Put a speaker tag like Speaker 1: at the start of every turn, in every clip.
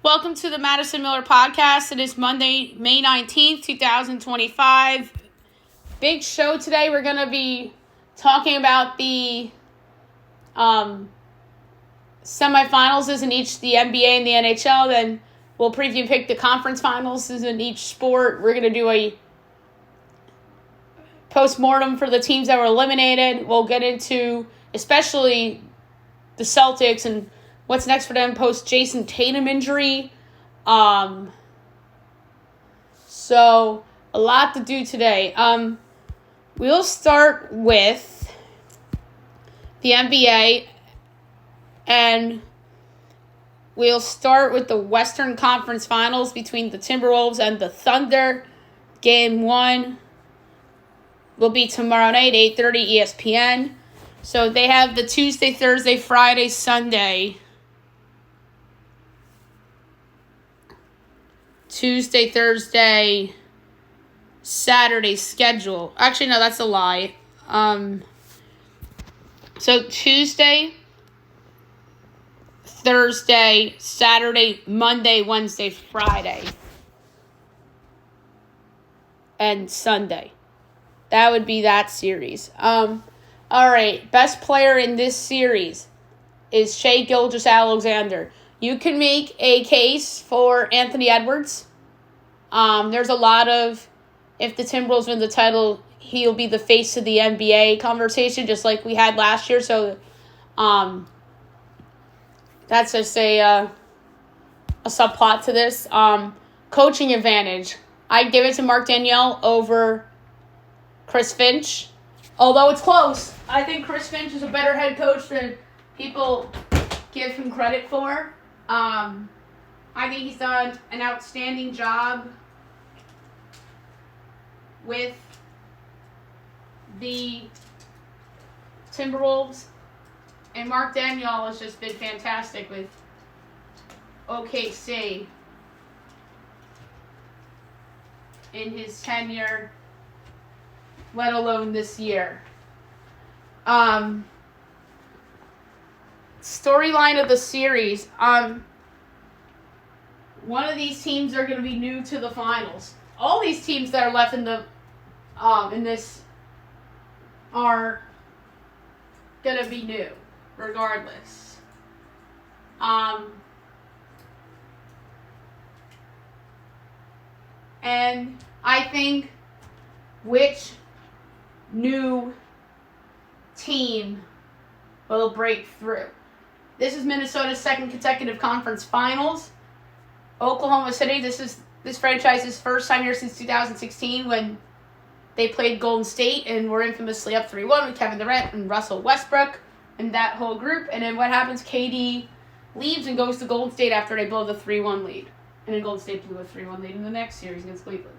Speaker 1: Welcome to the Madison Miller Podcast. It is Monday, May 19th, 2025. Big show today. We're going to be talking about the semifinals in each, the NBA and the NHL. Then we'll preview and pick the conference finals in each sport. We're going to do a post-mortem for the teams that were eliminated. We'll get into especially the Celtics and what's next for them post Jason Tatum injury. So a lot to do today. We'll start with the NBA, and we'll start with the Western Conference Finals between the Timberwolves and the Thunder. Game 1 will be tomorrow night, 8:30 ESPN. So they have the Tuesday, Thursday, Friday, Sunday. Tuesday, Thursday, Saturday schedule. Actually, no, that's a lie. So Tuesday, Thursday, Saturday, Monday, Wednesday, Friday, and Sunday. That would be that series. All right, best player in this series is Shai Gilgeous-Alexander. You can make a case for Anthony Edwards. There's a lot of, if the Timberwolves win the title, he'll be the face of the NBA conversation, just like we had last year. So, that's just a subplot to this. Coaching advantage. I'd give it to Mark Danielle over Chris Finch. Although it's close, I think Chris Finch is a better head coach than people give him credit for. I think he's done an outstanding job with the Timberwolves. And Mark Danielle has just been fantastic with OKC in his tenure, let alone this year. Storyline of the series. One of these teams are going to be new to the finals. All these teams that are left in the in this are going to be new, regardless. And I think which new team will break through. This is Minnesota's second consecutive conference finals. Oklahoma City, this franchise's first time here since 2016 when they played Golden State and were infamously up 3-1 with Kevin Durant and Russell Westbrook and that whole group. And then what happens? KD leaves and goes to Golden State after they blow the 3-1 lead. And then Golden State blew a 3-1 lead in the next series against Cleveland.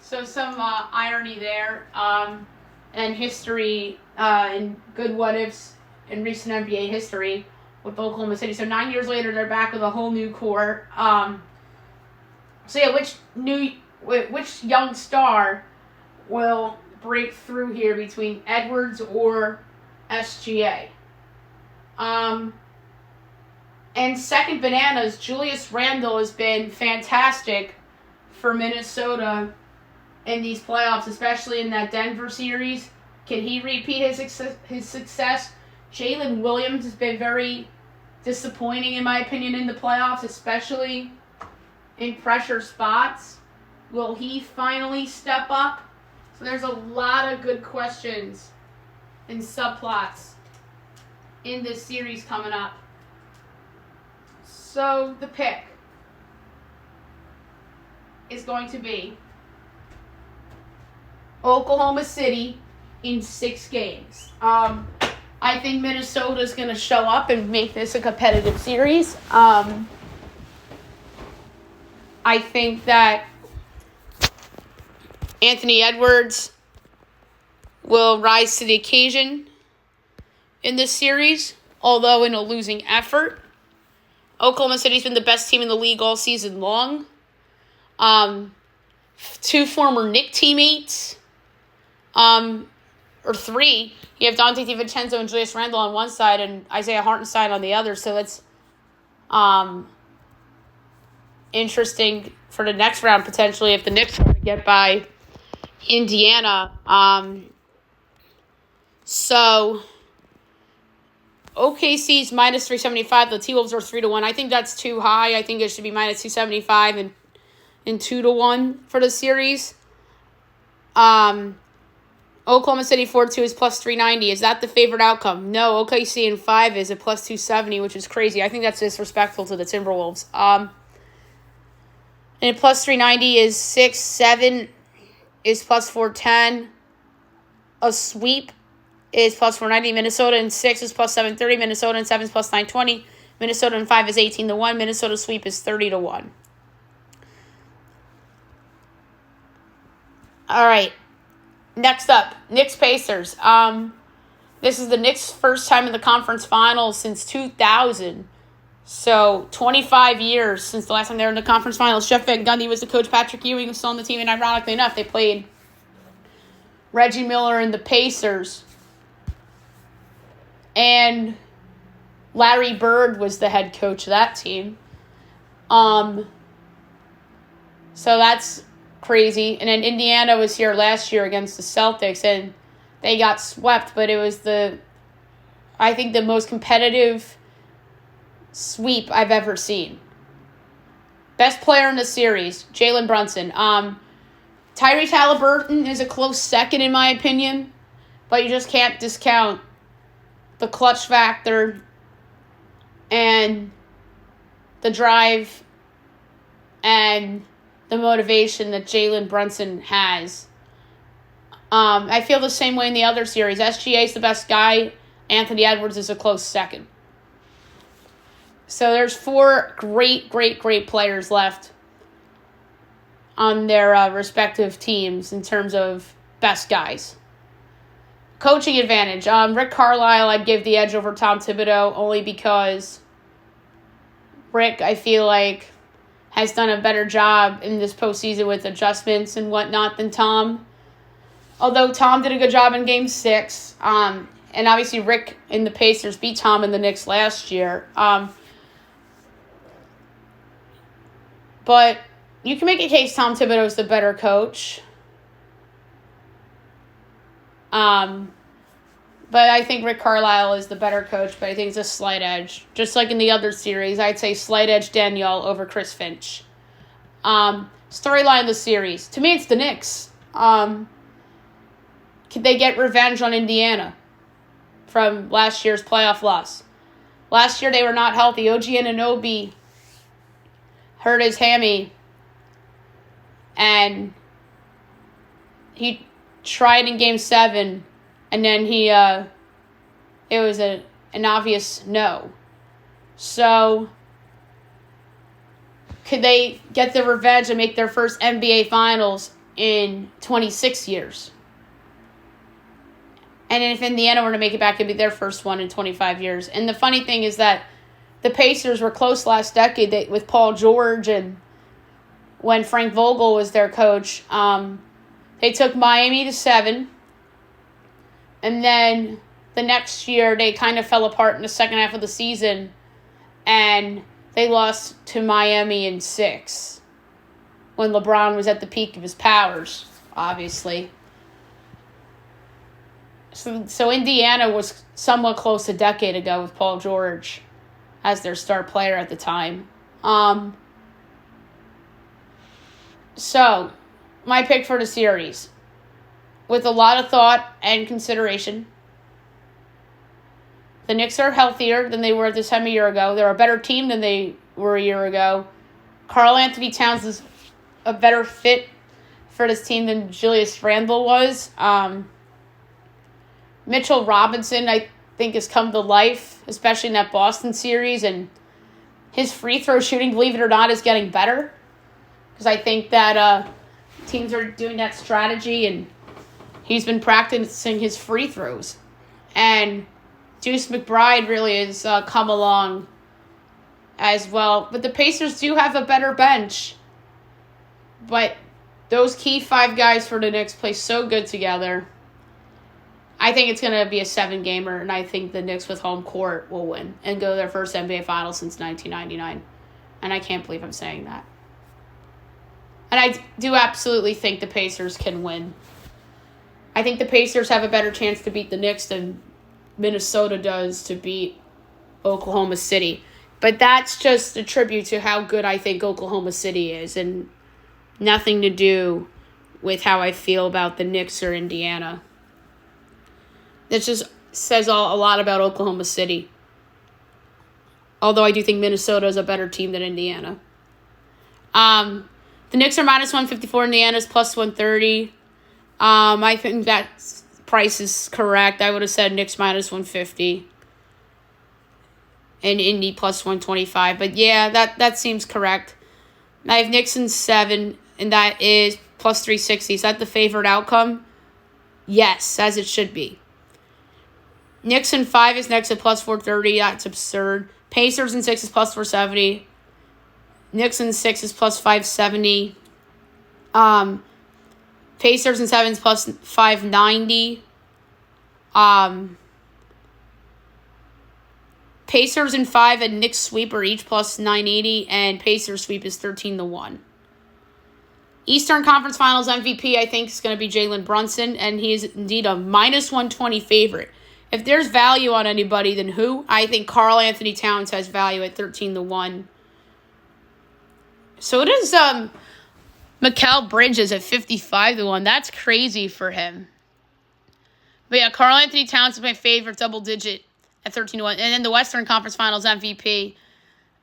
Speaker 1: So some irony there, and history, and good what-ifs in recent NBA history with Oklahoma City. So 9 years later, they're back with a whole new core. Which young star will break through here between Edwards or SGA? And second bananas, Julius Randle has been fantastic for Minnesota in these playoffs, especially in that Denver series. Can he repeat his success? Jalen Williams has been very disappointing, in my opinion, in the playoffs, especially in pressure spots. Will he finally step up? So there's a lot of good questions and subplots in this series coming up. So the pick is going to be Oklahoma City in 6 games. I think Minnesota's going to show up and make this a competitive series. I think that Anthony Edwards will rise to the occasion in this series, although in a losing effort. Oklahoma City's been the best team in the league all season long. 2 former Knick teammates, or 3. You have Dante DiVincenzo and Julius Randle on one side and Isaiah Hartenstein on the other. So that's interesting for the next round, potentially, if the Knicks are to get by Indiana. So OKC's minus 375. The T-Wolves are 3-1. I think that's too high. I think it should be minus 275 and 2-1 for the series. Oklahoma City 4-2 is plus 390. Is that the favorite outcome? No, OKC in 5 is at plus 270, which is crazy. I think that's disrespectful to the Timberwolves. And plus 390 is 6-7 is plus 410. A sweep is plus 490. Minnesota in 6 is plus 730. Minnesota in 7 is plus 920. Minnesota in 5 is 18-1. Minnesota sweep is 30-1. All right. Next up, Knicks-Pacers. This is the Knicks' first time in the conference finals since 2000. So, 25 years since the last time they were in the conference finals. Jeff Van Gundy was the coach. Patrick Ewing was still on the team. And ironically enough, they played Reggie Miller and the Pacers. And Larry Bird was the head coach of that team. So that's crazy. And then Indiana was here last year against the Celtics, and they got swept, but it was I think the most competitive sweep I've ever seen. Best player in the series, Jalen Brunson. Tyrese Halliburton is a close second in my opinion, but you just can't discount the clutch factor and the drive and the motivation that Jalen Brunson has. I feel the same way in the other series. SGA is the best guy. Anthony Edwards is a close second. So there's 4 great players left on their respective teams in terms of best guys. Coaching advantage. Rick Carlisle, I'd give the edge over Tom Thibodeau only because Rick, I feel like, has done a better job in this postseason with adjustments and whatnot than Tom. Although Tom did a good job in Game 6. And obviously Rick and the Pacers beat Tom and the Knicks last year. But you can make a case Tom Thibodeau is the better coach. But I think Rick Carlisle is the better coach, but I think it's a slight edge. Just like in the other series, I'd say slight edge Danielle over Chris Finch. Storyline of the series. To me, it's the Knicks. Could they get revenge on Indiana from last year's playoff loss? Last year, they were not healthy. OG Anunoby hurt his hammy, and he tried in Game 7, and then it was an obvious no. So, could they get the revenge and make their first NBA Finals in 26 years? And if Indiana were to make it back, it'd be their first one in 25 years. And the funny thing is that the Pacers were close last decade with Paul George, and when Frank Vogel was their coach, they took Miami to 7. And then the next year, they kind of fell apart in the second half of the season, and they lost to Miami in 6 when LeBron was at the peak of his powers, obviously. So Indiana was somewhat close a decade ago with Paul George as their star player at the time. So, my pick for the series, with a lot of thought and consideration, the Knicks are healthier than they were this time a year ago. They're a better team than they were a year ago. Karl Anthony Towns is a better fit for this team than Julius Randle was. Mitchell Robinson, I think, has come to life, especially in that Boston series, and his free throw shooting, believe it or not, is getting better, because I think that teams are doing that strategy, and he's been practicing his free throws. And Deuce McBride really has come along as well. But the Pacers do have a better bench. But those key 5 guys for the Knicks play so good together. I think it's going to be a 7-gamer, and I think the Knicks with home court will win and go to their first NBA Finals since 1999. And I can't believe I'm saying that. And I do absolutely think the Pacers can win. I think the Pacers have a better chance to beat the Knicks than Minnesota does to beat Oklahoma City. But that's just a tribute to how good I think Oklahoma City is, and nothing to do with how I feel about the Knicks or Indiana. That just says a lot about Oklahoma City. Although I do think Minnesota is a better team than Indiana. The Knicks are minus 154. Indiana's plus 130. I think that price is correct. I would have said Knicks minus 150. And Indy plus 125. But yeah, that seems correct. I have Knicks in 7, and that is plus 360. Is that the favorite outcome? Yes, as it should be. Knicks in 5 is next at plus 430. That's absurd. Pacers in 6 is plus 470. Knicks in 6 is plus 570. Pacers in 7 is plus 590. Pacers in 5 and Knicks sweep are each plus 980, and Pacers sweep is 13-1. Eastern Conference Finals MVP, I think, is going to be Jalen Brunson, and he is indeed a minus 120 favorite. If there's value on anybody, then who? I think Karl Anthony Towns has value at 13-1. So does Mikal Bridges at 55-1. That's crazy for him. But yeah, Karl Anthony Towns is my favorite, double digit at 13-1. And then the Western Conference Finals MVP,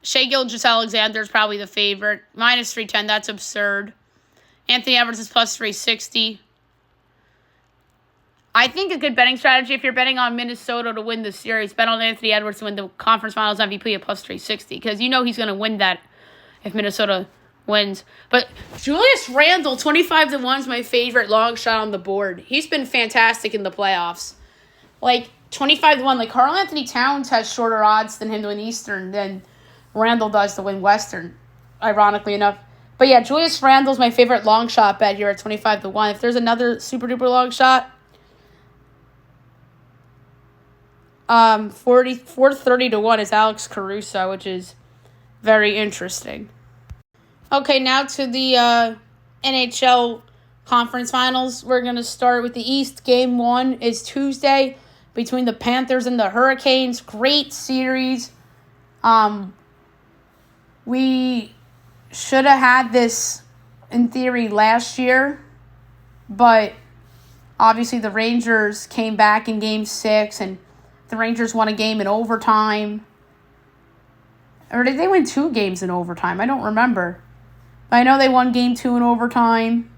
Speaker 1: Shai Gilgeous-Alexander is probably the favorite. Minus 310, that's absurd. Anthony Edwards is plus 360. I think a good betting strategy, if you're betting on Minnesota to win the series, bet on Anthony Edwards to win the Conference Finals MVP at plus 360. Because you know he's going to win that if Minnesota wins. But Julius Randle, 25-1 is my favorite long shot on the board. He's been fantastic in the playoffs. Like, 25-1. Like, Karl Anthony Towns has shorter odds than him to win Eastern than Randle does to win Western, ironically enough. But yeah, Julius Randle's my favorite long shot bet here at 25-1. If there's another super duper long shot, 430-1 is Alex Caruso, which is very interesting. Okay, now to the NHL Conference Finals. We're going to start with the East. Game 1 is Tuesday between the Panthers and the Hurricanes. Great series. We should have had this, in theory, last year, but obviously the Rangers came back in Game 6, and the Rangers won a game in overtime. Or did they win 2 games in overtime? I don't remember. But I know they won Game 2 in overtime.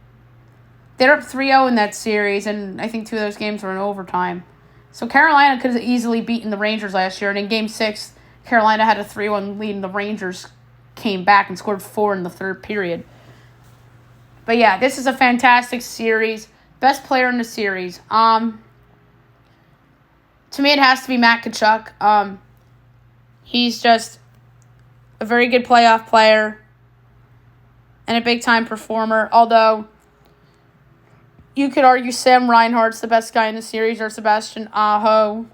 Speaker 1: They're up 3-0 in that series, and I think 2 of those games were in overtime. So Carolina could have easily beaten the Rangers last year, and in Game 6, Carolina had a 3-1 lead, and the Rangers came back and scored 4 in the third period. But yeah, this is a fantastic series. Best player in the series. To me, it has to be Matt Tkachuk. He's just a very good playoff player and a big-time performer. Although, you could argue Sam Reinhart's the best guy in the series, or Sebastian Aho.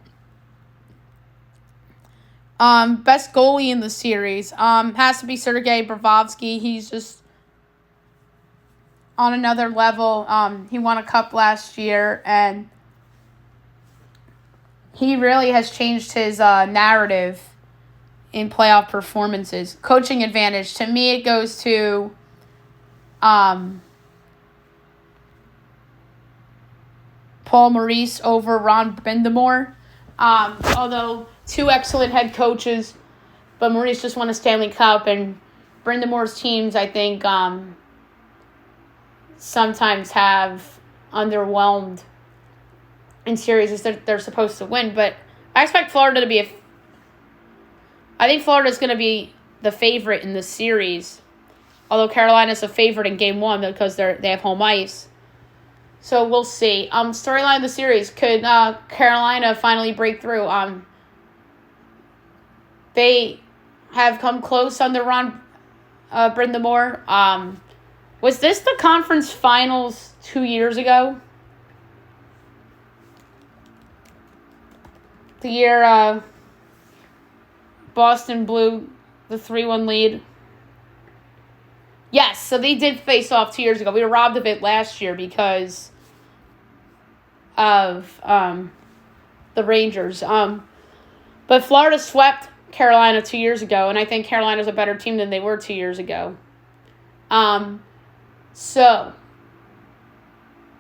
Speaker 1: Best goalie in the series has to be Sergei Bobrovsky. He's just on another level. He won a cup last year, and he really has changed his narrative in playoff performances. Coaching advantage, to me, it goes to Paul Maurice over Ron Brind'Amour. Although 2 excellent head coaches, but Maurice just won a Stanley Cup, and Brind'Amour's teams, I think, sometimes have underwhelmed in series that they're supposed to win. But I expect Florida to be I think Florida's going to be the favorite in the series, although Carolina's a favorite in Game 1 because they have home ice. So we'll see. Storyline of the series, could Carolina finally break through? They have come close under Ron Brind'Amour. Was this the conference finals 2 years ago? The year Boston blew the 3-1 lead. Yes, So they did face off 2 years ago. We were robbed of it last year because of the Rangers. But Florida swept Carolina 2 years ago, and I think Carolina's a better team than they were 2 years ago. So,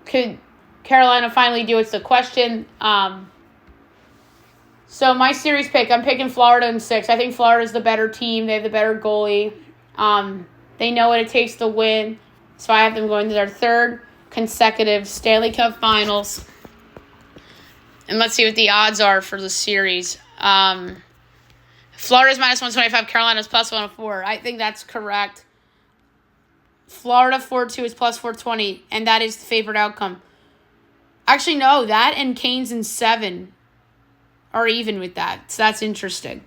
Speaker 1: could Carolina finally do it's the question. So my series pick, I'm picking Florida in 6. I think Florida's the better team. They have the better goalie. They know what it takes to win. So I have them going to their 3rd consecutive Stanley Cup Finals. And let's see what the odds are for the series. Florida's minus 125, Carolina's plus 104. I think that's correct. Florida 4-2 is plus 420, and that is the favorite outcome. Actually, no, that and Canes in 7 are even with that. So that's interesting.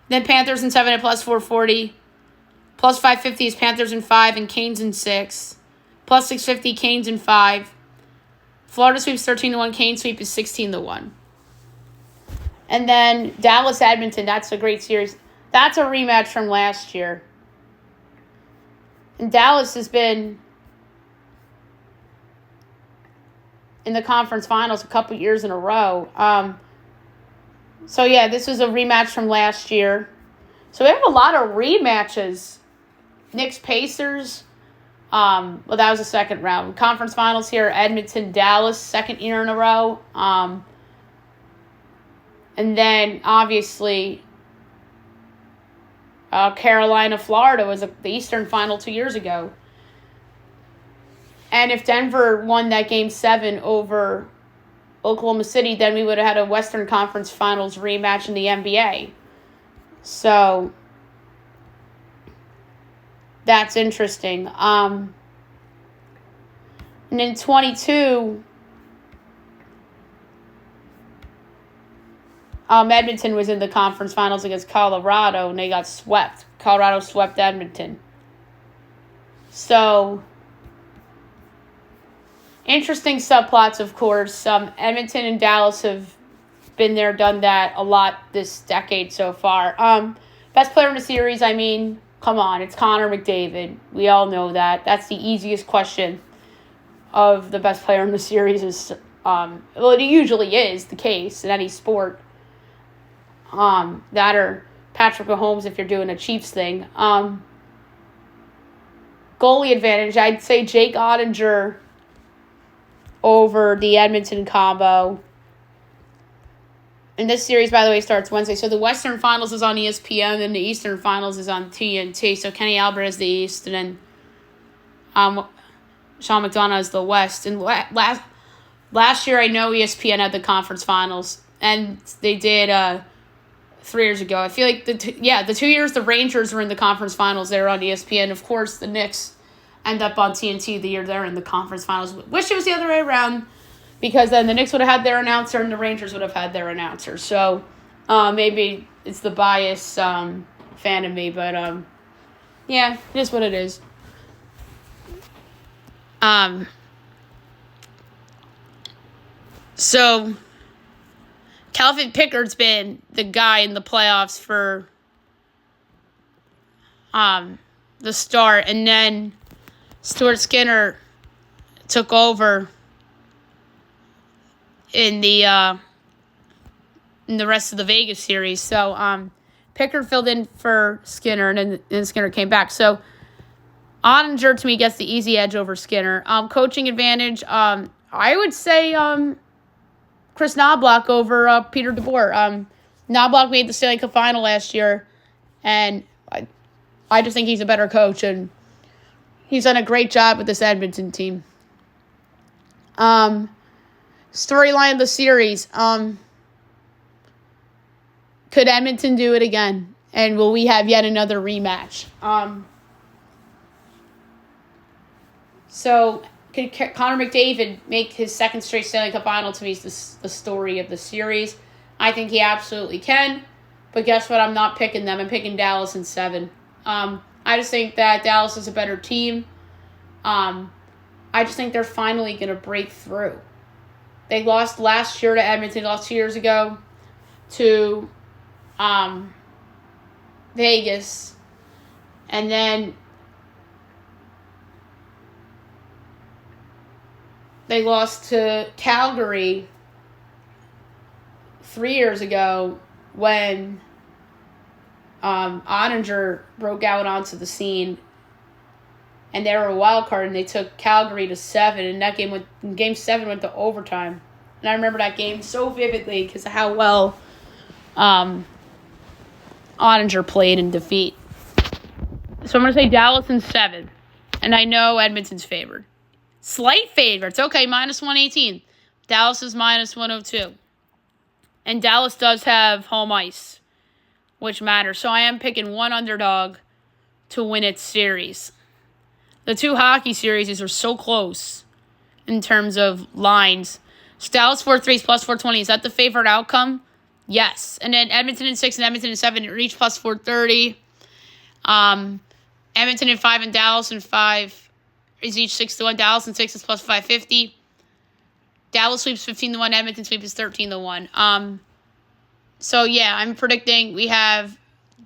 Speaker 1: Then Panthers in 7 at plus 440. Plus 550 is Panthers in 5 and Canes in 6. Plus 650, Canes in 5. Florida sweeps 13-1. Canes sweep is 16-1. And then Dallas-Edmonton, that's a great series. That's a rematch from last year. And Dallas has been in the conference finals a couple years in a row. So, yeah, this was a rematch from last year. So, we have a lot of rematches. Knicks-Pacers. Well, that was the second round. Conference finals here, Edmonton-Dallas, second year in a row. And then, obviously, Carolina-Florida was the Eastern final 2 years ago. And if Denver won that Game 7 over Oklahoma City, then we would have had a Western Conference Finals rematch in the NBA. So, that's interesting. And in 22, Edmonton was in the conference finals against Colorado, and they got swept. Colorado swept Edmonton. So, interesting subplots, of course. Edmonton and Dallas have been there, done that a lot this decade so far. Best player in the series, I mean, come on, it's Connor McDavid. We all know that. That's the easiest question of the best player in the series. Is well, it usually is the case in any sport. That or Patrick Mahomes if you're doing a Chiefs thing. Goalie advantage, I'd say Jake Ottinger over the Edmonton combo. And this series, by the way, starts Wednesday. So the Western Finals is on ESPN, and the Eastern Finals is on TNT. So Kenny Albert is the East, and then Sean McDonough is the West. And last year, I know ESPN had the Conference Finals, and they did 3 years ago. I feel like the 2 years the Rangers were in the Conference Finals, they were on ESPN. Of course, the Knicks end up on TNT the year they're in the Conference Finals. Wish it was the other way around, because then the Knicks would have had their announcer and the Rangers would have had their announcer. So maybe it's the bias fan of me, but yeah, it is what it is. So Calvin Pickard's been the guy in the playoffs for the start, and then Stuart Skinner took over in the rest of the Vegas series. So Pickard filled in for Skinner, and then Skinner came back. So Ottinger, to me, gets the easy edge over Skinner. Coaching advantage, I would say Chris Knobloch over Peter DeBoer. Knobloch made the Stanley Cup Final last year, and I just think he's a better coach, and he's done a great job with this Edmonton team. Storyline of the series. Could Edmonton do it again? And will we have yet another rematch? So, could Connor McDavid make his second straight Stanley Cup Final? To me, is the story of the series. I think he absolutely can. But guess what? I'm not picking them. I'm picking Dallas in 7. I just think that Dallas is a better team. I just think they're finally going to break through. They lost last year to Edmonton, lost 2 years ago to Vegas. And then they lost to Calgary 3 years ago when Ottinger broke out onto the scene, and they were a wild card, and they took Calgary to 7, and that game 7 went to overtime. And I remember that game so vividly because of how well Ottinger played in defeat. So I'm going to say Dallas in 7, and I know Edmonton's favored. Slight favorites. Okay, minus 118. Dallas is minus 102. And Dallas does have home ice, which matters. So I am picking one underdog to win its series. The two hockey series are so close in terms of lines. So Dallas 4-3 is plus 420. Is that the favorite outcome? Yes. And then Edmonton in 6 and Edmonton in 7 are each plus 430. Edmonton in 5 and Dallas in 5 is each 6-1. Dallas in 6 is plus 550. Dallas sweeps 15-1. Edmonton sweeps is 13-1. So yeah, I'm predicting we have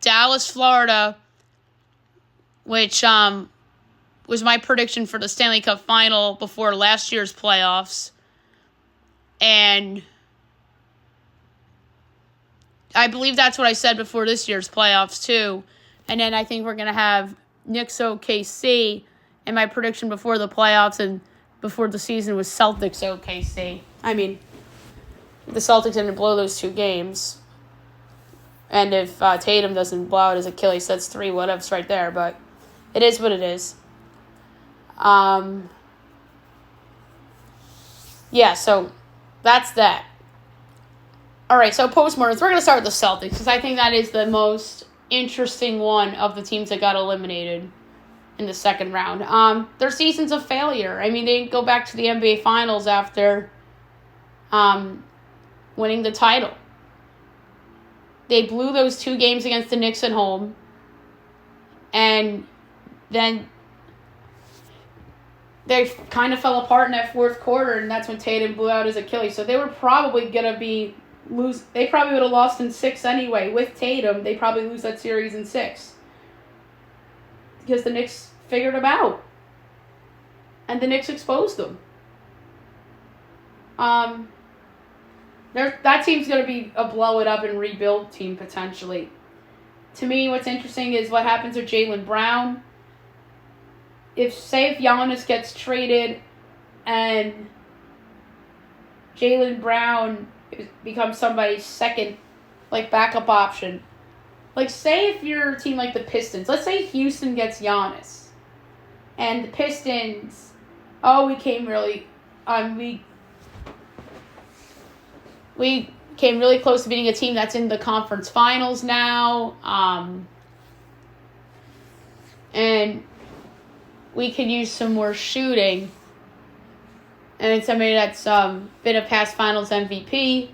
Speaker 1: Dallas, Florida, which was my prediction for the Stanley Cup final before last year's playoffs. And I believe that's what I said before this year's playoffs too. And then I think we're going to have Knicks OKC. And my prediction before the playoffs and before the season was Celtics OKC. I mean, the Celtics didn't blow those 2 games. And if Tatum doesn't blow out his Achilles, that's 3 whatevs right there. But it is what it is. Yeah, so that's that. All right, so postmortems. We're going to start with the Celtics because I think that is the most interesting one of the teams that got eliminated in the second round. Their season's a failure. I mean, they didn't go back to the NBA Finals after winning the title. They blew those 2 games against the Knicks at home. And then they kind of fell apart in that fourth quarter, and that's when Tatum blew out his Achilles. So they were probably going to lose. They probably would have lost in 6 anyway. With Tatum, they probably lose that series in 6. Because the Knicks figured them out. And the Knicks exposed them. That team's going to be a blow it up and rebuild team potentially. To me, what's interesting is what happens with Jaylen Brown. If Giannis gets traded and Jaylen Brown becomes somebody's second, backup option. Say if you're a team like the Pistons. Let's say Houston gets Giannis. And the Pistons, we came really close to beating a team that's in the conference finals now. And we could use some more shooting. And it's somebody that's been a past finals MVP.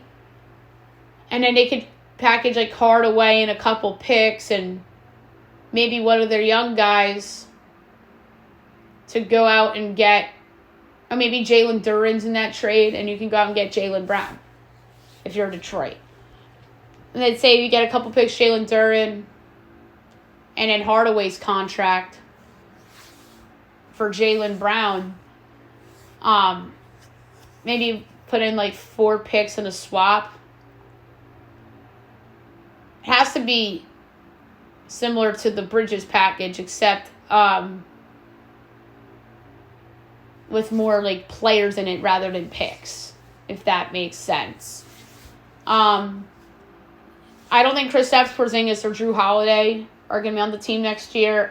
Speaker 1: And then they could package Hardaway and a couple picks and maybe one of their young guys to go out and get, or maybe Jalen Duren's in that trade, and you can go out and get Jaylen Brown if you're Detroit. And they'd say you get a couple picks, Jalen Duren, and then Hardaway's contract for Jaylen Brown. Maybe put in 4 picks and a swap. It has to be similar to the Bridges package, except with more players in it rather than picks, if that makes sense. I don't think Kristaps Porzingis or Drew Holiday are going to be on the team next year.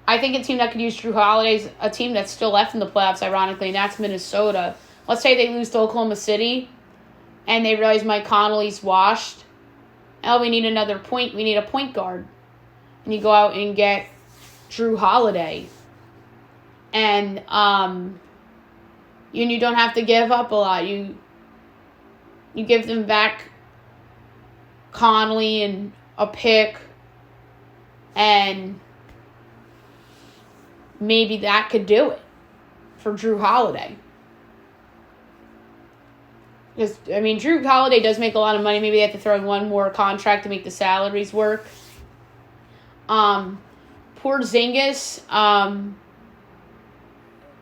Speaker 1: I think a team that could use Drew Holiday is a team that's still left in the playoffs, ironically, and that's Minnesota. Let's say they lose to Oklahoma City, and they realize Mike Conley's washed. We need another point. We need a point guard. And you go out and get Drew Holiday. And you don't have to give up a lot. You give them back Conley and a pick, and maybe that could do it for Drew Holiday. Because, Drew Holiday does make a lot of money. Maybe they have to throw in one more contract to make the salaries work. Porzingis,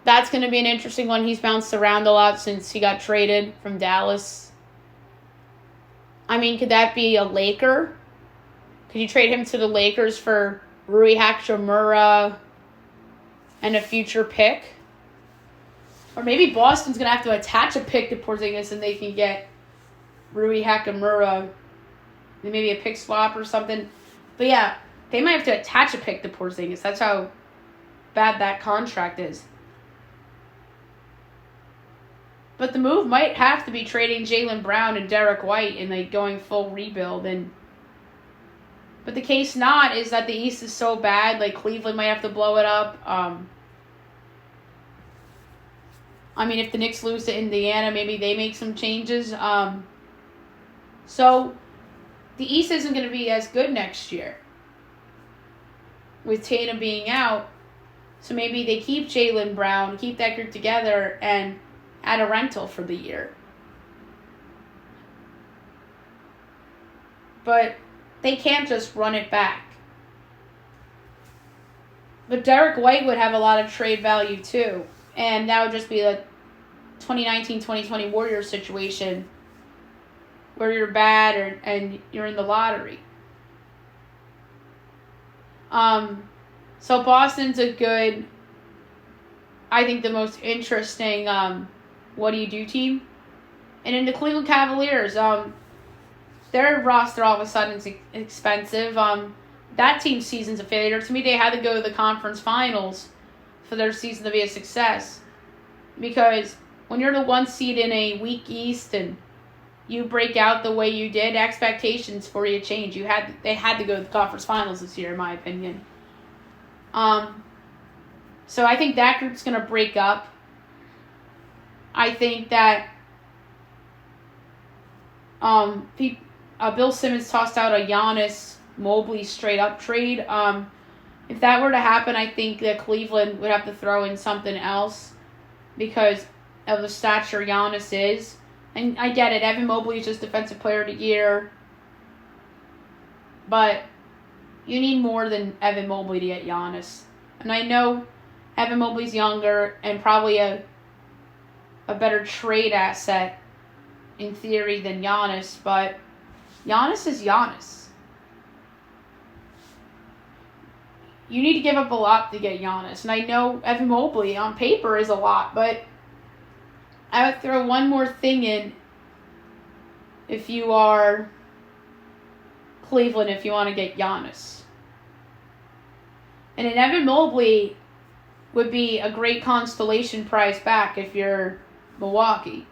Speaker 1: That's going to be an interesting one. He's bounced around a lot since he got traded from Dallas. I mean, could that be a Laker? Could you trade him to the Lakers for Rui Hachimura and a future pick? Or maybe Boston's going to have to attach a pick to Porzingis and they can get Rui Hachimura, maybe a pick swap or something. But yeah, they might have to attach a pick to Porzingis. That's how bad that contract is. But the move might have to be trading Jaylen Brown and Derek White and like going full rebuild. But the case not is that the East is so bad, like Cleveland might have to blow it up. I mean, if the Knicks lose to Indiana, maybe they make some changes. So the East isn't going to be as good next year with Tatum being out. So maybe they keep Jaylen Brown, keep that group together, and add a rental for the year. But they can't just run it back. But Derek White would have a lot of trade value too. And that would just be the 2019-2020 Warriors situation where you're bad and you're in the lottery. So Boston's a good, I think the most interesting what do you do team. And in the Cleveland Cavaliers, their roster all of a sudden is expensive. That team's season's a failure. To me, they had to go to the conference finals for their season to be a success. Because when you're the 1 seed in a weak East and you break out the way you did, expectations for you change. They had to go to the conference finals this year, in my opinion. So I think that group's going to break up. I think that Bill Simmons tossed out a Giannis Mobley straight up trade. If that were to happen, I think that Cleveland would have to throw in something else because of the stature Giannis is. And I get it, Evan Mobley is just Defensive Player of the Year. But you need more than Evan Mobley to get Giannis. And I know Evan Mobley's younger and probably a better trade asset in theory than Giannis, but Giannis is Giannis. You need to give up a lot to get Giannis. And I know Evan Mobley on paper is a lot, but I would throw one more thing in if you are Cleveland, if you want to get Giannis. And an Evan Mobley would be a great constellation prize back if you're Milwaukee.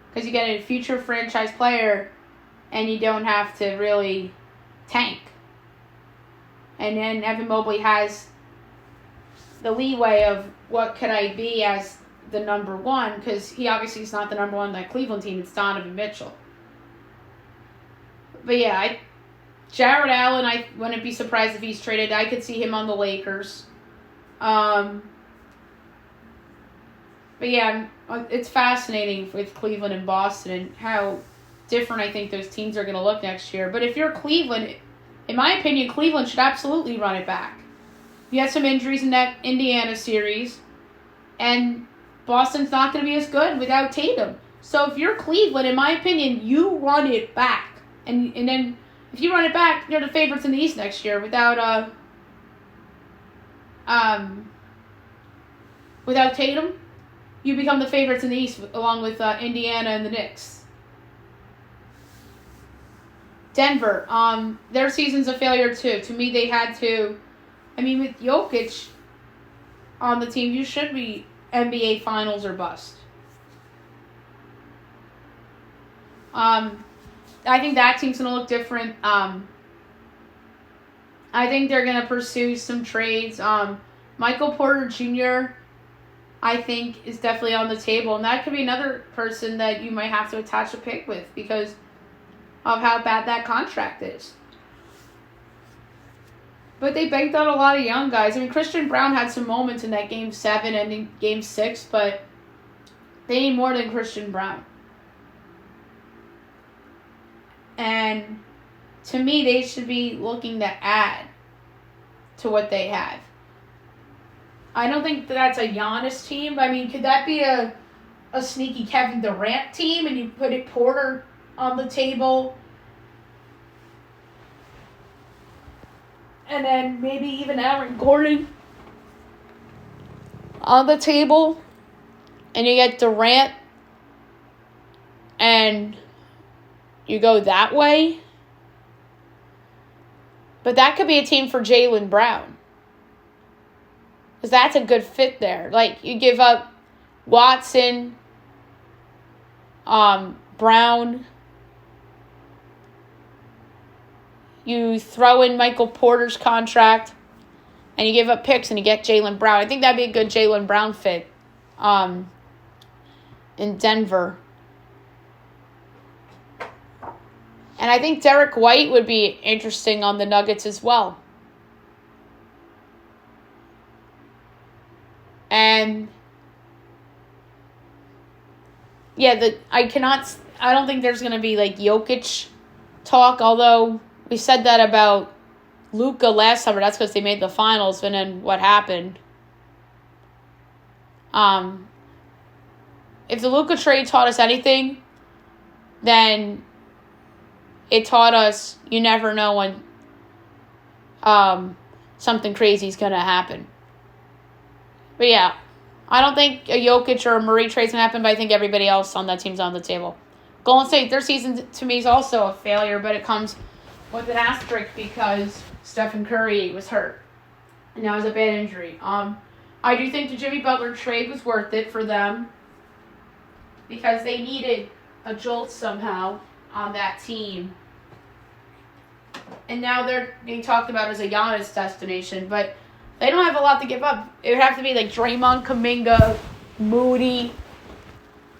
Speaker 1: Because you get a future franchise player and you don't have to really tank. And then Evan Mobley has the leeway of what could I be as the number one, because he obviously is not the number one on that Cleveland team. It's Donovan Mitchell. But yeah, Jared Allen, I wouldn't be surprised if he's traded. I could see him on the Lakers. But yeah, it's fascinating with Cleveland and Boston and how different I think those teams are going to look next year. But if you're Cleveland, in my opinion, Cleveland should absolutely run it back. You had some injuries in that Indiana series, and Boston's not going to be as good without Tatum. So if you're Cleveland, in my opinion, you run it back. And then if you run it back, you're the favorites in the East next year without Tatum. You become the favorites in the East along with Indiana and the Knicks. Denver, their season's a failure too. To me, they had to. I mean, with Jokic on the team, you should be NBA Finals or bust. I think that team's going to look different. I think they're going to pursue some trades. Michael Porter Jr., I think, is definitely on the table. And that could be another person that you might have to attach a pick with because of how bad that contract is. But they banked on a lot of young guys. I mean, Christian Brown had some moments in that Game 7 and in Game 6, but they need more than Christian Brown. And to me, they should be looking to add to what they have. I don't think that's a Giannis team. I mean, could that be a sneaky Kevin Durant team and you put Porter on the table? And then maybe even Aaron Gordon on the table. And you get Durant and you go that way. But that could be a team for Jaylen Brown. Because that's a good fit there. Like, you give up Watson, Brown. You throw in Michael Porter's contract. And you give up picks and you get Jaylen Brown. I think that'd be a good Jaylen Brown fit in Denver. And I think Derek White would be interesting on the Nuggets as well. And yeah, I don't think there's going to be like Jokic talk, although we said that about Luka last summer. That's because they made the finals, and then what happened? If the Luka trade taught us anything, then it taught us you never know when something crazy is going to happen. But yeah, I don't think a Jokic or a Murray trade's going to happen, but I think everybody else on that team's on the table. Golden State, their season to me is also a failure, but it comes with an asterisk because Stephen Curry was hurt. And that was a bad injury. I do think the Jimmy Butler trade was worth it for them because they needed a jolt somehow on that team. And now they're being talked about as a Giannis destination, but they don't have a lot to give up. It would have to be like Draymond, Kuminga, Moody,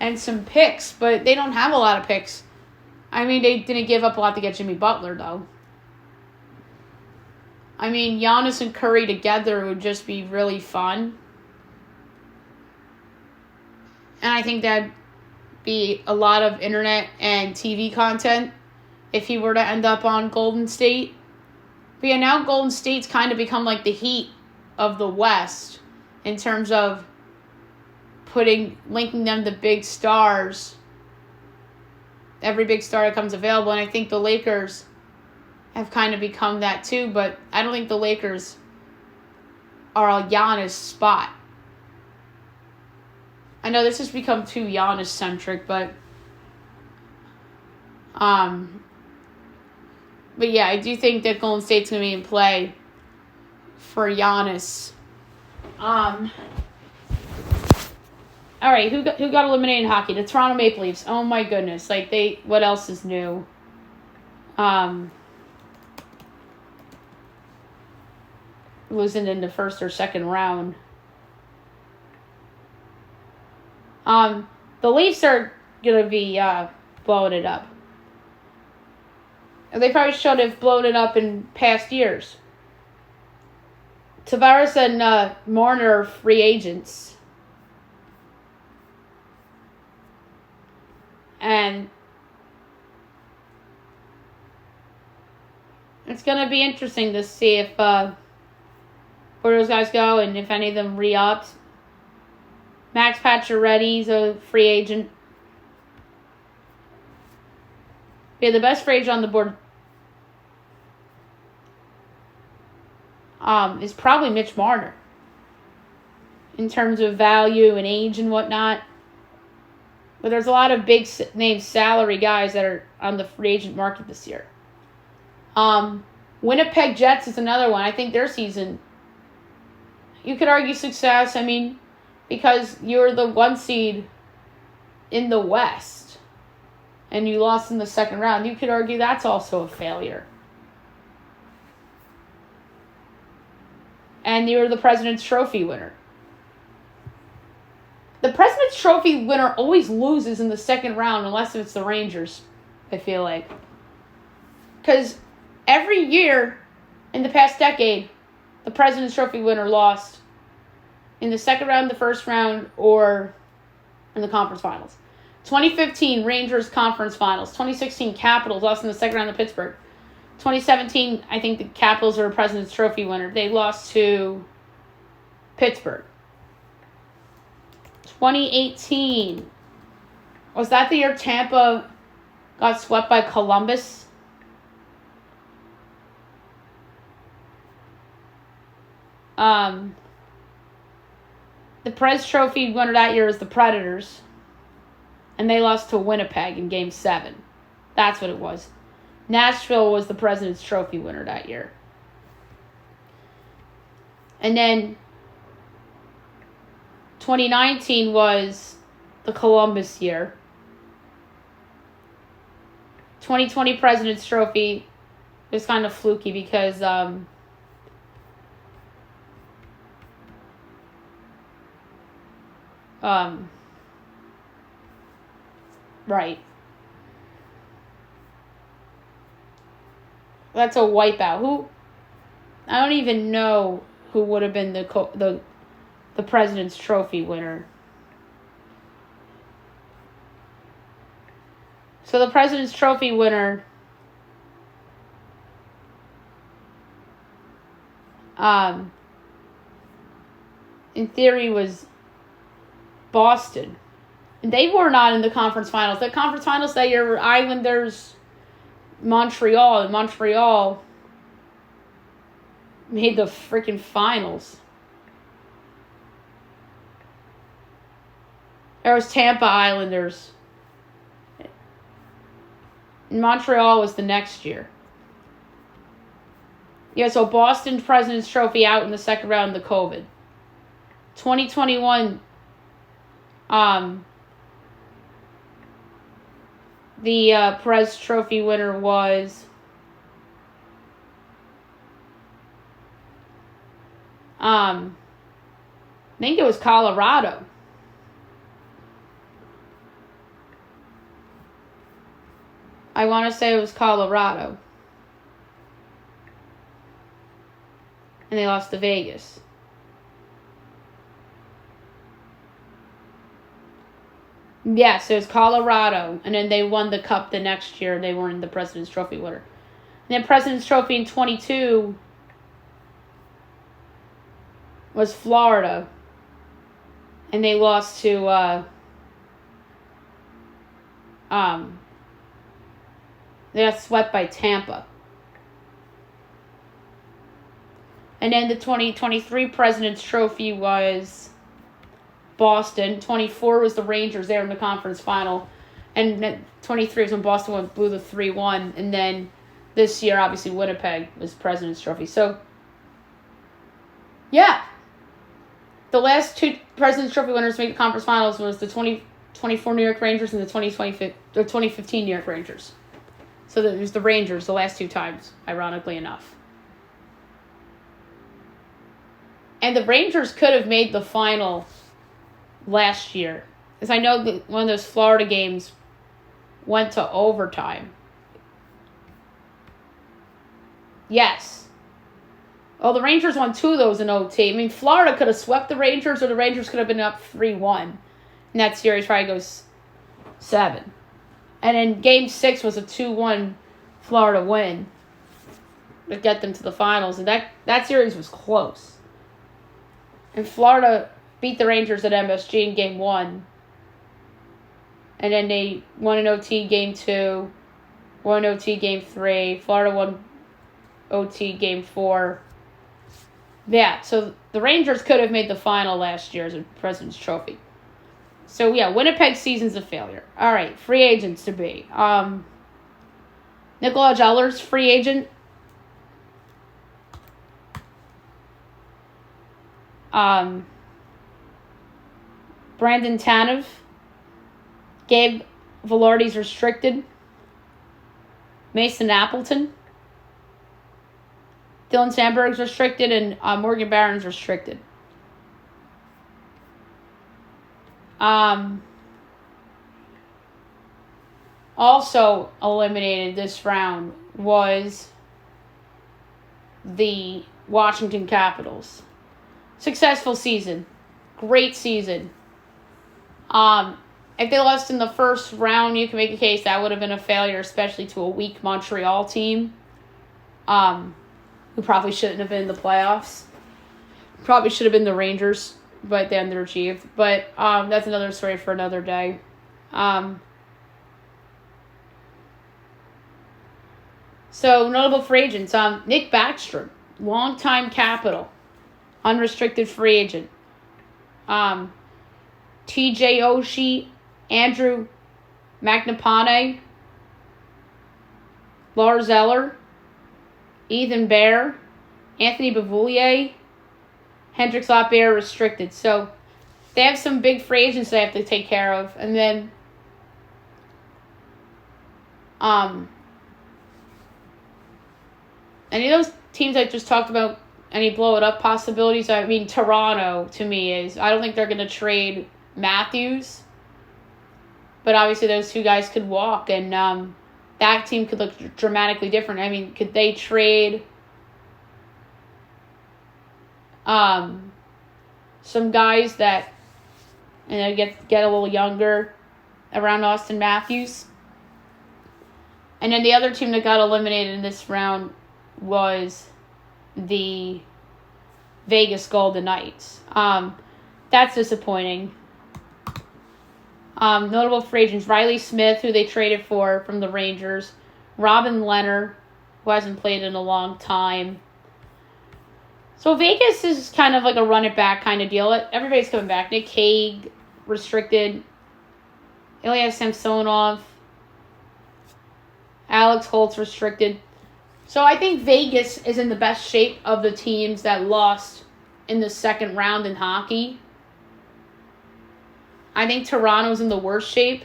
Speaker 1: and some picks, but they don't have a lot of picks. I mean, they didn't give up a lot to get Jimmy Butler, though. I mean, Giannis and Curry together would just be really fun. And I think that'd be a lot of internet and TV content if he were to end up on Golden State. But yeah, now Golden State's kind of become like the Heat of the West in terms of linking them to big stars. Every big star that comes available. And I think the Lakers have kind of become that too, but I don't think the Lakers are a Giannis spot. I know this has become too Giannis-centric, but yeah, I do think that Golden State's going to be in play for Giannis. All right, who got eliminated in hockey? The Toronto Maple Leafs. Oh my goodness. Like, what else is new? Losing in the first or second round. The Leafs are going to be blowing it up. They probably should have blown it up in past years. Tavares and Marner are free agents. And it's going to be interesting to see if where those guys go and if any of them re-upped. Max Pacioretty's a free agent. Yeah, the best free agent on the board is probably Mitch Marner in terms of value and age and whatnot. But there's a lot of big name salary guys that are on the free agent market this year. Winnipeg Jets is another one. I think their season, you could argue success. I mean, because you're the 1 seed in the West and you lost in the second round. You could argue that's also a failure. And you're the President's Trophy winner. The President's Trophy winner always loses in the second round unless it's the Rangers, I feel like. Because every year in the past decade, the President's Trophy winner lost in the second round, the first round, or in the conference finals. 2015, Rangers conference finals. 2016, Capitals lost in the second round to Pittsburgh. 2017, I think the Capitals are a President's Trophy winner. They lost to Pittsburgh. 2018. Was that the year Tampa got swept by Columbus? The Prez Trophy winner that year is the Predators. And they lost to Winnipeg in Game 7. That's what it was. Nashville was the President's Trophy winner that year. And then 2019 was the Columbus year. 2020 President's Trophy was kind of fluky because right. That's a wipeout. I don't even know who would have been the President's Trophy winner. So the President's Trophy winner in theory was Boston. And they were not in the conference finals. The conference finals that year were Islanders, Montreal, and Montreal made the freaking finals. There was Tampa Islanders. And Montreal was the next year. Yeah, so Boston President's Trophy out in the second round of the COVID. 2021, the Prez Trophy winner was I think it was Colorado. I want to say it was Colorado. And they lost to Vegas. Yes, it was Colorado. And then they won the cup the next year. They weren't the President's Trophy winner. And then President's Trophy in 22 was Florida. And they lost to they got swept by Tampa. And then the 2023 President's Trophy was Boston. 24 was the Rangers there in the conference final. And 23 was when Boston blew the 3-1. And then this year, obviously, Winnipeg was President's Trophy. So, yeah. The last two President's Trophy winners to make the conference finals was the 2024 New York Rangers and the 2015 New York Rangers. So it was the Rangers the last two times, ironically enough. And the Rangers could have made the final last year. Because I know that one of those Florida games went to overtime. Yes. Oh, the Rangers won 2 of those in OT. I mean, Florida could have swept the Rangers, or the Rangers could have been up 3-1. And that series probably goes 7. And then Game 6 was a 2-1 Florida win to get them to the finals. And that series was close. And Florida beat the Rangers at MSG in Game 1. And then they won in OT Game 2. Won OT Game 3. Florida won OT Game 4. Yeah, so the Rangers could have made the final last year as a President's Trophy. So, yeah, Winnipeg season's a failure. All right, free agents to be. Nicola Jeller's free agent. Brandon Tanev. Gabe Velarde's restricted. Mason Appleton. Dylan Sandberg's restricted, and Morgan Barron's restricted. Also eliminated this round was the Washington Capitals. Successful season. Great season. If they lost in the first round, you can make a case that would have been a failure, especially to a weak Montreal team, who probably shouldn't have been in the playoffs. Probably should have been the Rangers, but they underachieved. But that's another story for another day. So, notable free agents. Nick Backstrom, longtime Capital, unrestricted free agent. TJ Oshie, Andrew Magnapane, Lars Eller, Ethan Bear, Anthony Beauvillier, Hendrix Lapeer restricted. So they have some big free agents they have to take care of. And then any of those teams I just talked about, any blow it up possibilities? I mean, Toronto to me is, I don't think they're going to trade Matthews. But obviously those two guys could walk, and that team could look dramatically different. I mean, could they trade some guys that get a little younger around Austin Matthews? And then the other team that got eliminated in this round was the Vegas Golden Knights. That's disappointing. Notable free agents: Riley Smith, who they traded for from the Rangers; Robin Leonard, who hasn't played in a long time. So Vegas is kind of like a run it back kind of deal. Everybody's coming back. Nick Hague, restricted. Ilya Samsonov. Alex Holtz, restricted. So I think Vegas is in the best shape of the teams that lost in the second round in hockey. I think Toronto's in the worst shape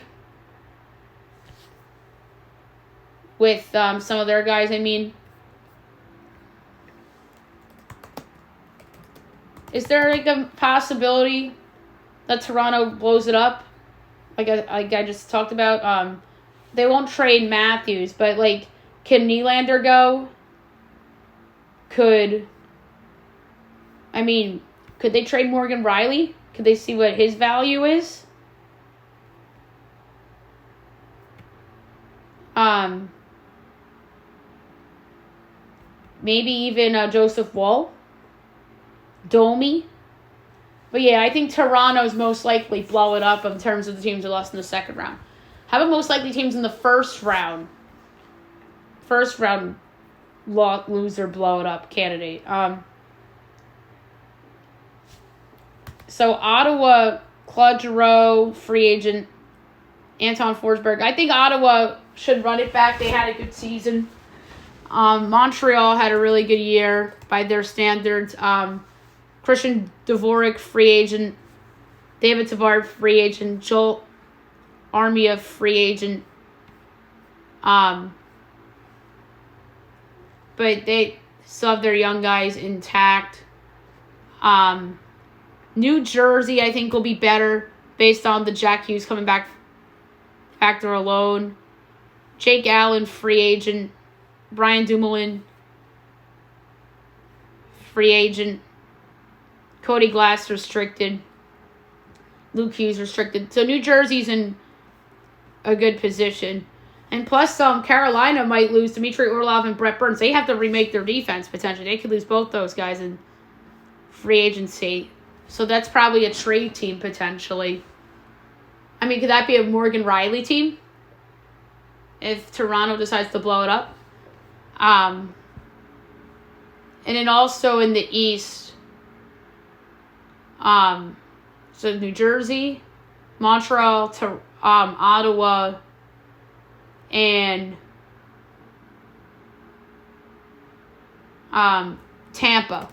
Speaker 1: with some of their guys. I mean, is there like a possibility that Toronto blows it up? Like I just talked about. They won't trade Matthews, but like, can Nylander go? Could they trade Morgan Riley? Could they see what his value is? Maybe even Joseph Woll, Domi. But yeah, I think Toronto's most likely blow it up in terms of the teams that lost in the second round. How about most likely teams in the first round? First round loser blow it up candidate. So Ottawa, Claude Giroux, free agent, Anton Forsberg. I think Ottawa should run it back. They had a good season. Montreal had a really good year by their standards. Christian Dvorak, free agent. David Savard, free agent. Joel Armia, free agent. But they still have their young guys intact. New Jersey, I think, will be better based on the Jack Hughes coming back factor alone. Jake Allen, free agent. Brian Dumoulin, free agent. Cody Glass, restricted. Luke Hughes, restricted. So New Jersey's in a good position. And plus, Carolina might lose Dmitry Orlov and Brett Burns. They have to remake their defense, potentially. They could lose both those guys in free agency. So that's probably a trade team, potentially. I mean, could that be a Morgan Riley team? If Toronto decides to blow it up? And then also in the East, so New Jersey, Montreal, Ottawa, and Tampa.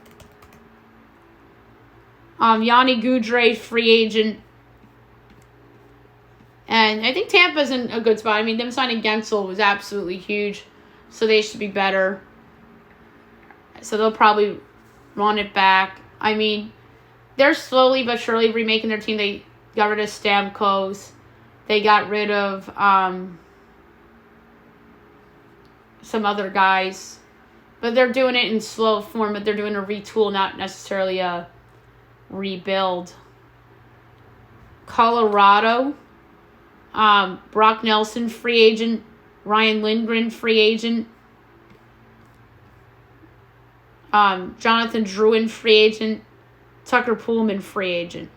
Speaker 1: Yanni Goudreau, free agent. And I think Tampa's in a good spot. I mean, them signing Gensel was absolutely huge, so they should be better. So they'll probably run it back. I mean, they're slowly but surely remaking their team. They got rid of Stamkos. They got rid of some other guys. But they're doing it in slow form, but they're doing a retool, not necessarily a rebuild. Colorado, Brock Nelson, free agent. Ryan Lindgren, free agent. Jonathan Drouin, free agent. Tucker Pullman free agent.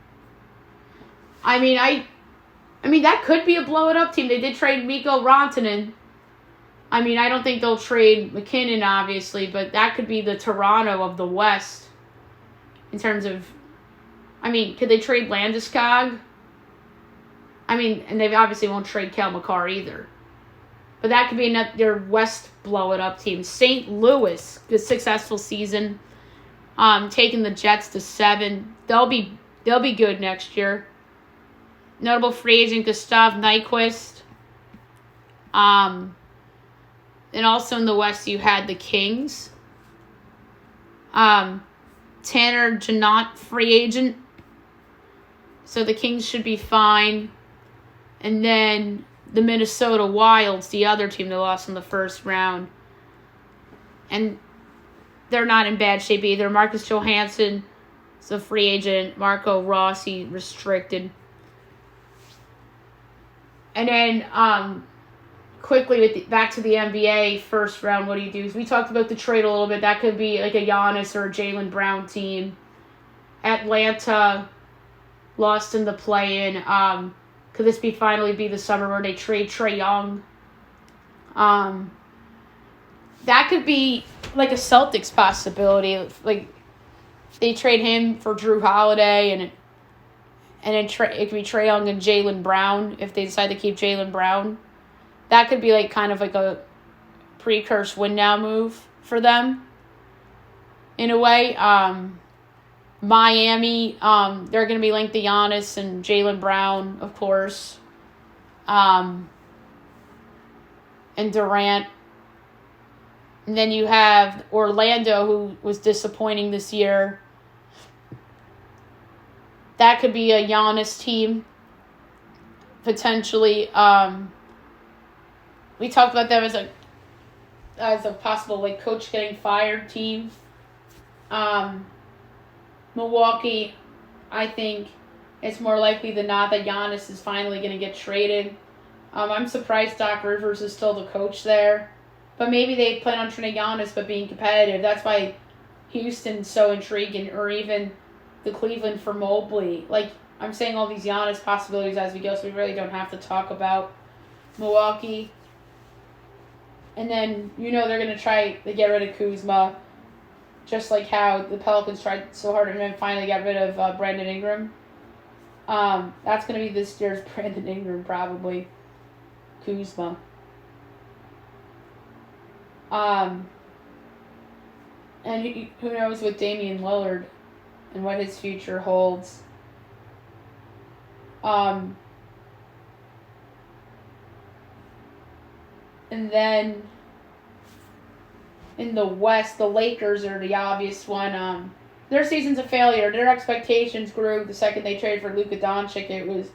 Speaker 1: I mean that could be a blow it up team. They did trade Mikko Rantanen. I mean, I don't think they'll trade McKinnon, obviously, but that could be the Toronto of the West in terms of, I mean, could they trade Landeskog? I mean, and they obviously won't trade Kel McCarr either. But that could be their West blow-it-up team. St. Louis, good successful season, taking the Jets to 7. They'll be good next year. Notable free agent Gustav Nyquist. And also in the West, you had the Kings. Tanner Janot, free agent. So the Kings should be fine. And then the Minnesota Wilds, the other team that lost in the first round. And they're not in bad shape either. Marcus Johansson is a free agent. Marco Rossi, restricted. And then, quickly, back to the NBA first round, what do you do? We talked about the trade a little bit. That could be like a Giannis or a Jaylen Brown team. Atlanta lost in the play-in. Could this finally be the summer where they trade Trae Young? That could be like a Celtics possibility. Like they trade him for Drew Holiday, and then it could be Trae Young and Jaylen Brown if they decide to keep Jaylen Brown. That could be like kind of like a precursor win now move for them. In a way, Miami, they're going to be linked to Giannis and Jaylen Brown, of course. And Durant. And then you have Orlando, who was disappointing this year. That could be a Giannis team, potentially. We talked about them as a possible like coach getting fired team. Milwaukee, I think it's more likely than not that Giannis is finally going to get traded. I'm surprised Doc Rivers is still the coach there. But maybe they plan on trading Giannis but being competitive. That's why Houston's so intriguing, or even the Cleveland for Mobley. Like, I'm saying all these Giannis possibilities as we go, so we really don't have to talk about Milwaukee. And then, they're going to try to get rid of Kuzma, just like how the Pelicans tried so hard and then finally got rid of Brandon Ingram. That's going to be this year's Brandon Ingram, probably. Kuzma. And who knows with Damian Lillard and what his future holds. And then in the West, the Lakers are the obvious one. Their season's a failure. Their expectations grew the second they traded for Luka Doncic. It was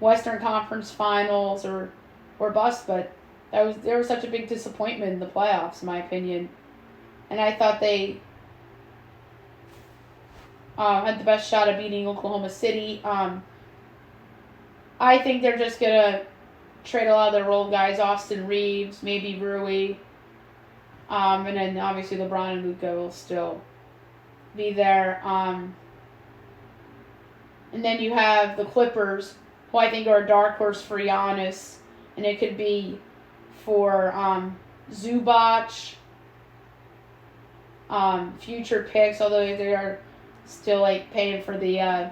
Speaker 1: Western Conference Finals or bust, but they were such a big disappointment in the playoffs, in my opinion. And I thought they had the best shot of beating Oklahoma City. I think they're just going to trade a lot of their role guys, Austin Reeves, maybe Rui. And then obviously LeBron and Luka will still be there. And then you have the Clippers, who I think are a dark horse for Giannis. And it could be for Zubac, future picks, although they are still like paying for the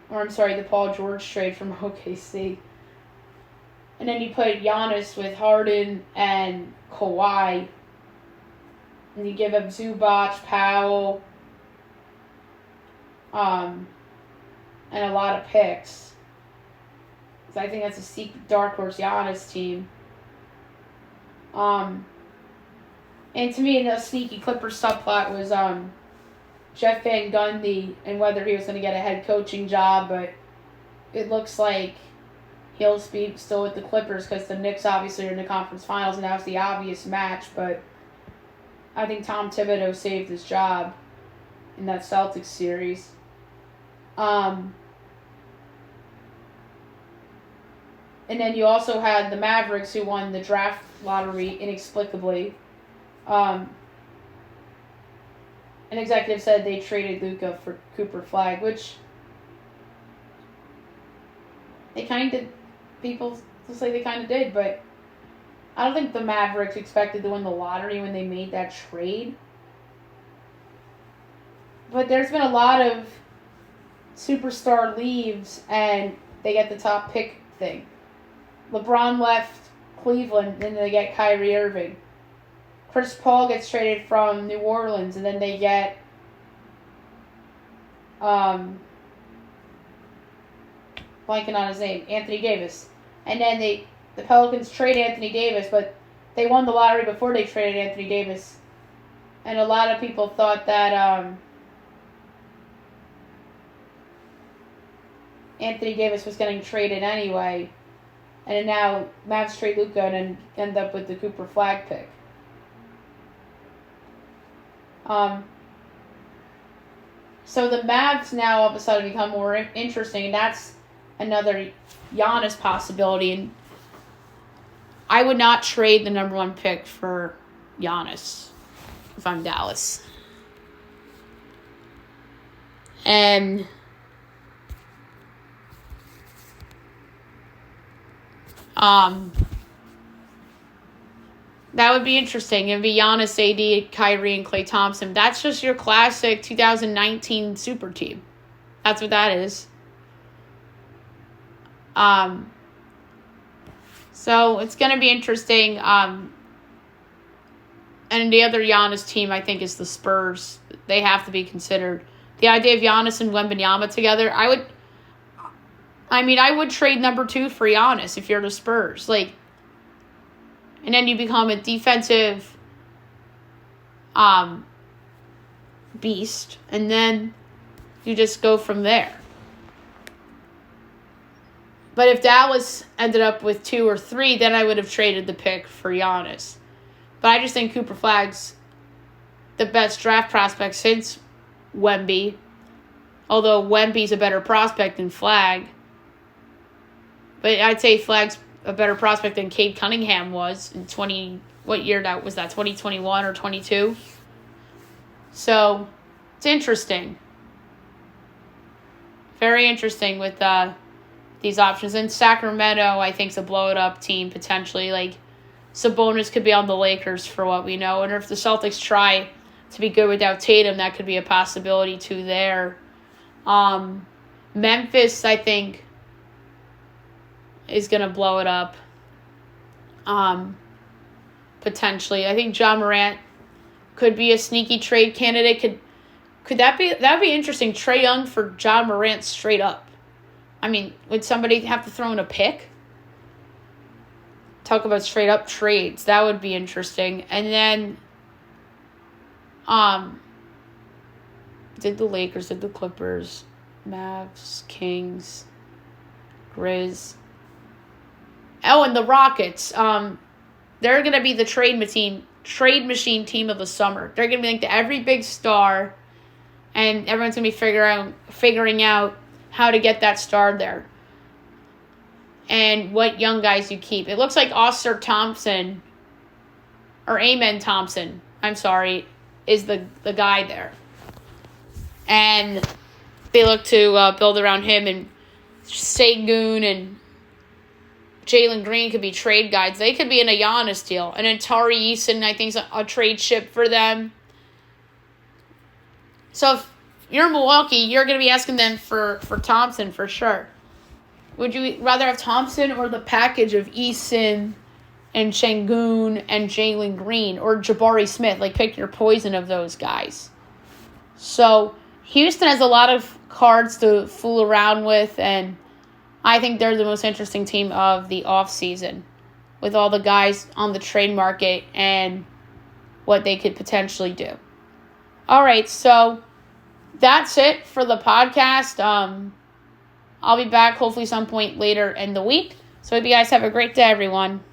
Speaker 1: the Paul George trade from OKC. And then you put Giannis with Harden and Kawhi. And you give up Zubac, Powell, and a lot of picks. So I think that's a secret dark horse Giannis team. And to me, the sneaky Clippers subplot was Jeff Van Gundy and whether he was going to get a head coaching job, but it looks like he'll be still with the Clippers because the Knicks obviously are in the conference finals and that was the obvious match, but I think Tom Thibodeau saved his job in that Celtics series. And then you also had the Mavericks, who won the draft lottery inexplicably. an executive said they traded Luka for Cooper Flag, which they kind of, people say they kind of did, but I don't think the Mavericks expected to win the lottery when they made that trade. But there's been a lot of superstar leaves and they get the top pick thing. LeBron left Cleveland, and then they get Kyrie Irving. Chris Paul gets traded from New Orleans, and then they get blanking on his name, Anthony Davis. And then the Pelicans trade Anthony Davis, but they won the lottery before they traded Anthony Davis. And a lot of people thought that Anthony Davis was getting traded anyway. And now Mavs trade Luka and end up with the Cooper Flag pick. So the Mavs now all of a sudden become more interesting, and that's another Giannis possibility. And I would not trade the number 1 pick for Giannis if I'm Dallas. And that would be interesting. It would be Giannis, AD, Kyrie, and Klay Thompson. That's just your classic 2019 super team. That's what that is. So it's going to be interesting. And the other Giannis team, I think, is the Spurs. They have to be considered. The idea of Giannis and Wembanyama together, I would trade number 2 for Giannis if you're the Spurs. And then you become a defensive beast, and then you just go from there. But if Dallas ended up with 2 or 3, then I would have traded the pick for Giannis. But I just think Cooper Flag's the best draft prospect since Wemby, although Wemby's a better prospect than Flag. But I'd say Flag's a better prospect than Cade Cunningham was in 2021 or 22? So, it's interesting. Very interesting with these options. And Sacramento, I think, is a blow-it-up team, potentially. Sabonis could be on the Lakers for what we know. And if the Celtics try to be good without Tatum, that could be a possibility, too, there. Memphis, I think, is going to blow it up. Potentially. I think Ja Morant could be a sneaky trade candidate. Could that be interesting? Trae Young for Ja Morant straight up. Would somebody have to throw in a pick? Talk about straight up trades. That would be interesting. And then did the Lakers, did the Clippers, Mavs, Kings, Grizz. Oh, and the Rockets. They're going to be the trade machine team of the summer. They're going to be every big star, and everyone's going to be figuring out how to get that star there and what young guys you keep. It looks like Amen Thompson, is the guy there. And they look to build around him, and Sengun and Jalen Green could be trade guides. They could be in a Giannis deal. And then Tari Eason, I think, is a trade ship for them. So if you're in Milwaukee, you're going to be asking them for Thompson for sure. Would you rather have Thompson or the package of Eason and Sengun and Jalen Green or Jabari Smith? Pick your poison of those guys. So Houston has a lot of cards to fool around with, and I think they're the most interesting team of the offseason with all the guys on the trade market and what they could potentially do. All right, so that's it for the podcast. I'll be back hopefully some point later in the week. So hope you guys have a great day, everyone.